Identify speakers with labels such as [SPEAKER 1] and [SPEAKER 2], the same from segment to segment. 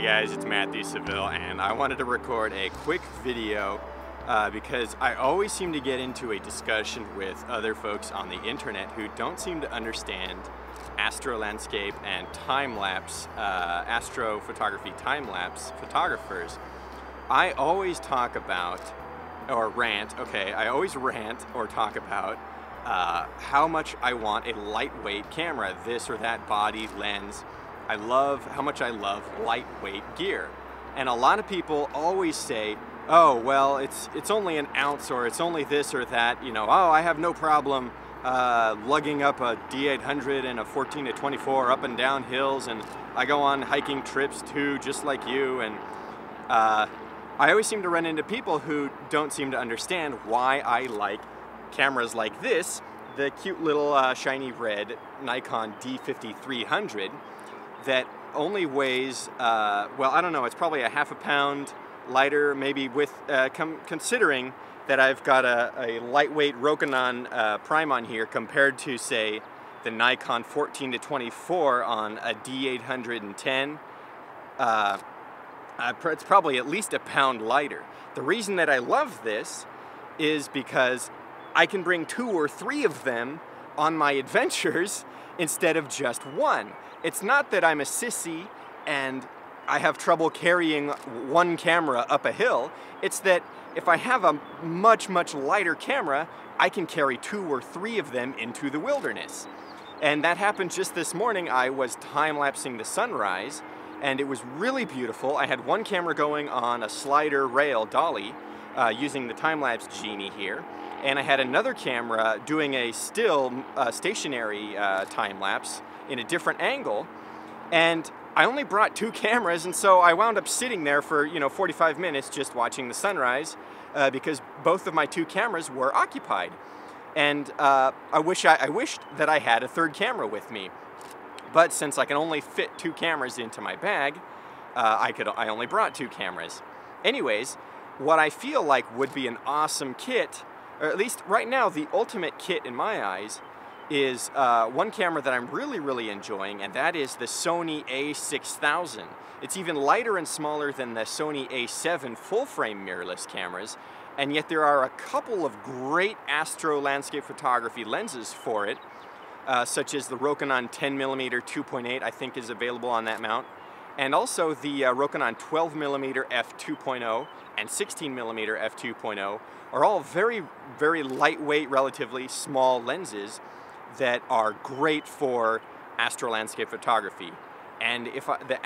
[SPEAKER 1] guys, it's Matthew Seville, and I wanted to record a quick video because I always seem to get into a discussion with other folks on the internet who don't seem to understand astro-landscape and time-lapse, astrophotography time-lapse photographers. I always talk about, or rant, okay, I always rant or talk about how much I want a lightweight camera, this or that body, lens. I love how much I love lightweight gear. And a lot of people always say, oh, well, it's only an ounce, or it's only this or that, you know, oh, I have no problem lugging up a D800 and a 14 to 24 up and down hills, and I go on hiking trips too, just like you. And I always seem to run into people who don't seem to understand why I like cameras like this, the cute little shiny red Nikon D5xxx that only weighs, well, I don't know, it's probably a half a pound lighter, maybe, with considering that I've got a lightweight Rokinon prime on here compared to, say, the Nikon 14 to 24 on a D810. It's probably at least a pound lighter. The reason that I love this is because I can bring 2 or 3 of them on my adventures instead of just one. It's not that I'm a sissy and I have trouble carrying one camera up a hill. It's that if I have a much, much lighter camera, I can carry 2 or 3 of them into the wilderness. And that happened just this morning. I was time-lapsing the sunrise, and it was really beautiful. I had one camera going on a slider rail dolly using the time-lapse genie here, and I had another camera doing a still stationary time-lapse in a different angle, and I only brought 2 cameras, and so I wound up sitting there for, 45 minutes just watching the sunrise because both of my 2 cameras were occupied. And I wished that I had a 3rd camera with me, but since I can only fit 2 cameras into my bag, I only brought 2 cameras. Anyways, what I feel like would be an awesome kit, or at least right now the ultimate kit in my eyes, is one camera that I'm really, really enjoying, and that is the Sony A6xxx. It's even lighter and smaller than the Sony A7 full-frame mirrorless cameras, and yet there are a couple of great astro-landscape photography lenses for it, such as the Rokinon 10mm 2.8, I think is available on that mount, and also the Rokinon 12mm f2.0 and 16mm f2.0 are all very, very lightweight, relatively small lenses that are great for astro-landscape photography. And if the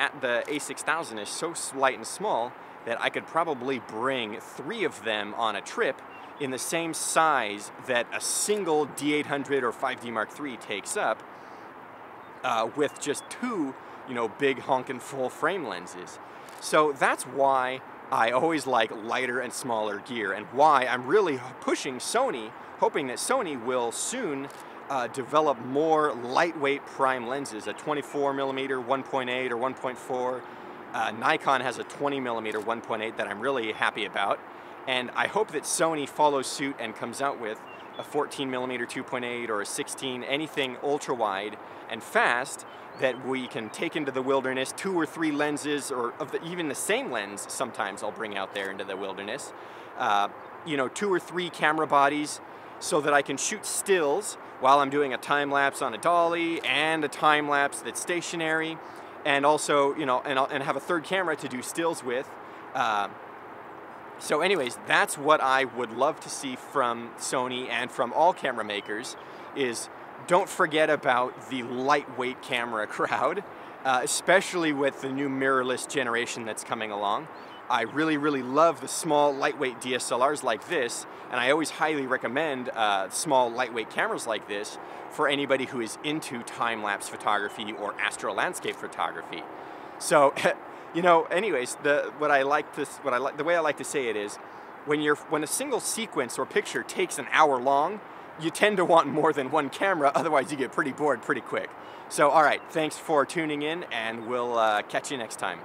[SPEAKER 1] A6xxx is so light and small that I could probably bring 3 of them on a trip in the same size that a single D800 or 5D Mark III takes up, with just 2, big honkin' full frame lenses. So that's why I always like lighter and smaller gear, and why I'm really pushing Sony, hoping that Sony will soon develop more lightweight prime lenses, a 24mm 1.8 or 1.4. Nikon has a 20mm 1.8 that I'm really happy about, and I hope that Sony follows suit and comes out with a 14mm 2.8 or a 16, anything ultra wide and fast that we can take into the wilderness, 2 or 3 lenses, or even the same lens sometimes I'll bring out there into the wilderness. 2 or 3 camera bodies so that I can shoot stills while I'm doing a time-lapse on a dolly and a time-lapse that's stationary, and also, and have a 3rd camera to do stills with. So anyways, that's what I would love to see from Sony and from all camera makers, is don't forget about the lightweight camera crowd, especially with the new mirrorless generation that's coming along. I really, really love the small, lightweight DSLRs like this, and I always highly recommend small, lightweight cameras like this for anybody who is into time-lapse photography or astro-landscape photography. So, anyways, the way I like to say it is, when a single sequence or picture takes an hour long, you tend to want more than 1 camera, otherwise you get pretty bored pretty quick. So, all right, thanks for tuning in, and we'll catch you next time.